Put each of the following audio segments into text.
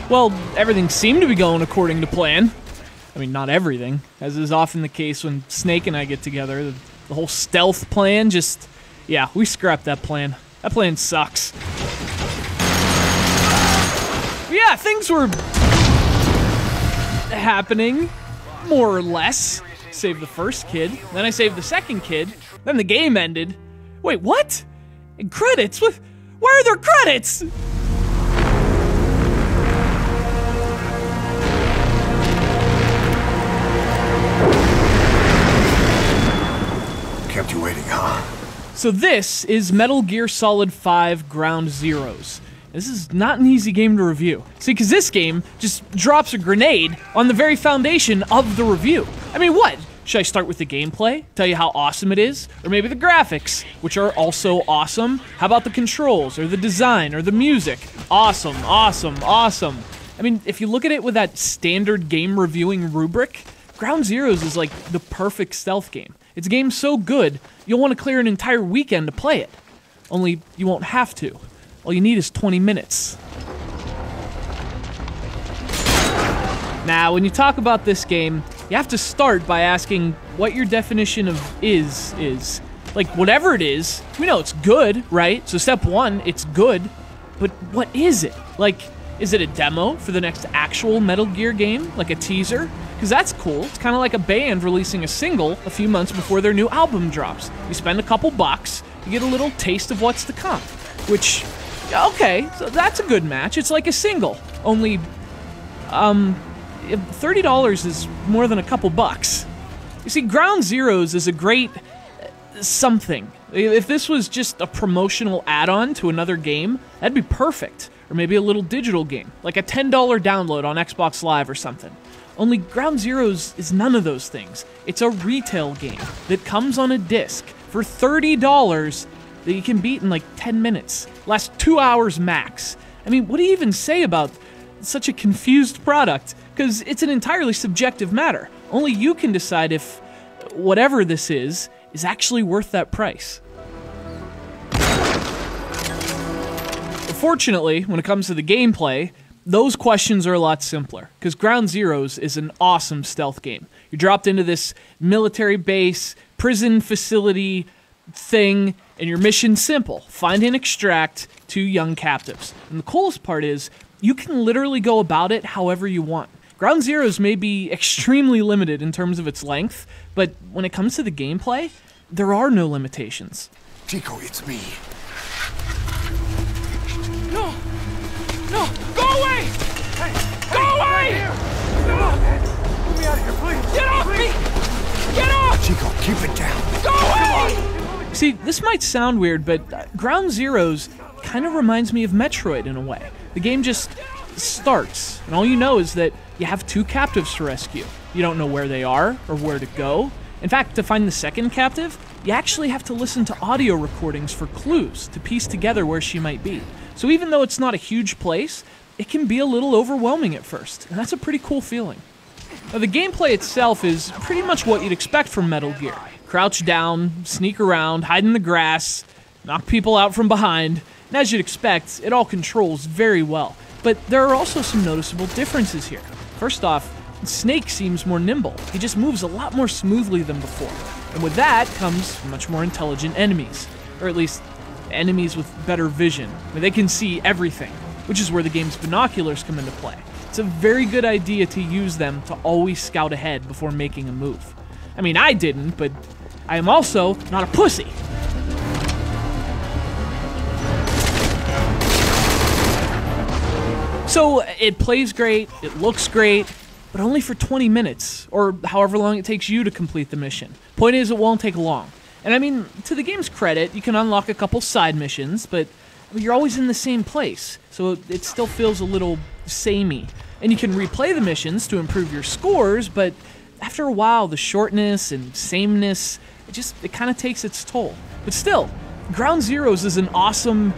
Well, everything seemed to be going according to plan. I mean, not everything, as is often the case when Snake and I get together. The whole stealth plan just... yeah, we scrapped that plan. That plan sucks. Yeah, things were... happening, more or less. Saved the first kid, then I saved the second kid, then the game ended. Wait, what? And credits? Why are there credits? Kept you waiting, huh? So this is Metal Gear Solid 5 Ground Zeroes. This is not an easy game to review. See, because this game just drops a grenade on the very foundation of the review. I mean, what? Should I start with the gameplay? Tell you how awesome it is? Or maybe the graphics, which are also awesome? How about the controls, or the design, or the music? Awesome, awesome, awesome. I mean, if you look at it with that standard game reviewing rubric, Ground Zeroes is like the perfect stealth game. It's a game so good, you'll want to clear an entire weekend to play it. Only, you won't have to. All you need is 20 minutes. Now, when you talk about this game, you have to start by asking what your definition of is. Like, whatever it is, we know it's good, right? So step one, it's good. But what is it? Like, is it a demo for the next actual Metal Gear game? Like a teaser? Because that's cool. It's kind of like a band releasing a single a few months before their new album drops. You spend a couple bucks, you get a little taste of what's to come. Which, okay, so that's a good match. It's like a single. Only, $30 is more than a couple bucks. You see, Ground Zeroes is a great something. If this was just a promotional add-on to another game, that'd be perfect. Or maybe a little digital game, like a $10 download on Xbox Live or something. Only Ground Zeroes is none of those things. It's a retail game that comes on a disc for $30 that you can beat in like 10 minutes. Lasts 2 hours max. I mean, what do you even say about such a confused product? Because it's an entirely subjective matter. Only you can decide if whatever this is actually worth that price. Fortunately, when it comes to the gameplay, those questions are a lot simpler, because Ground Zeroes is an awesome stealth game. You're dropped into this military base, prison facility thing, and your mission's simple. Find and extract 2 young captives. And the coolest part is, you can literally go about it however you want. Ground Zeroes may be extremely limited in terms of its length, but when it comes to the gameplay, there are no limitations. Chico, it's me. No! No! Go away! Hey, go away! No! Get me out of here, please! Get off me! Get off! Chico, keep it down. Go away! See, this might sound weird, but Ground Zeroes kind of reminds me of Metroid in a way. The game just starts, and all you know is that you have 2 captives to rescue. You don't know where they are or where to go. In fact, to find the second captive, you actually have to listen to audio recordings for clues to piece together where she might be. So even though it's not a huge place, it can be a little overwhelming at first, and that's a pretty cool feeling. Now, the gameplay itself is pretty much what you'd expect from Metal Gear. Crouch down, sneak around, hide in the grass, knock people out from behind, and as you'd expect, it all controls very well. But there are also some noticeable differences here. First off, Snake seems more nimble. He just moves a lot more smoothly than before. And with that comes much more intelligent enemies. Or at least, enemies with better vision, where they can see everything, which is where the game's binoculars come into play. It's a very good idea to use them to always scout ahead before making a move. I mean, I didn't, but I am also not a pussy. So, it plays great, it looks great, but only for 20 minutes, or however long it takes you to complete the mission. Point is, it won't take long. And I mean, to the game's credit, you can unlock a couple side missions, but you're always in the same place, so it still feels a little samey. And you can replay the missions to improve your scores, but after a while, the shortness and sameness, it kind of takes its toll. But still, Ground Zeroes is an awesome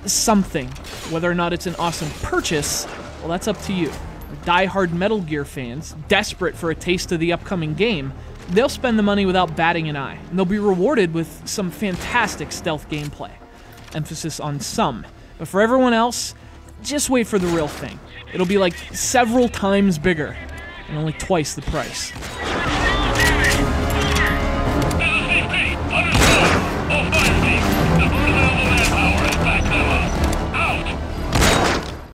something. Whether or not it's an awesome purchase, well, that's up to you. Die-hard Metal Gear fans, desperate for a taste of the upcoming game, they'll spend the money without batting an eye, and they'll be rewarded with some fantastic stealth gameplay. Emphasis on some. But for everyone else, just wait for the real thing. It'll be like several times bigger and only twice the price.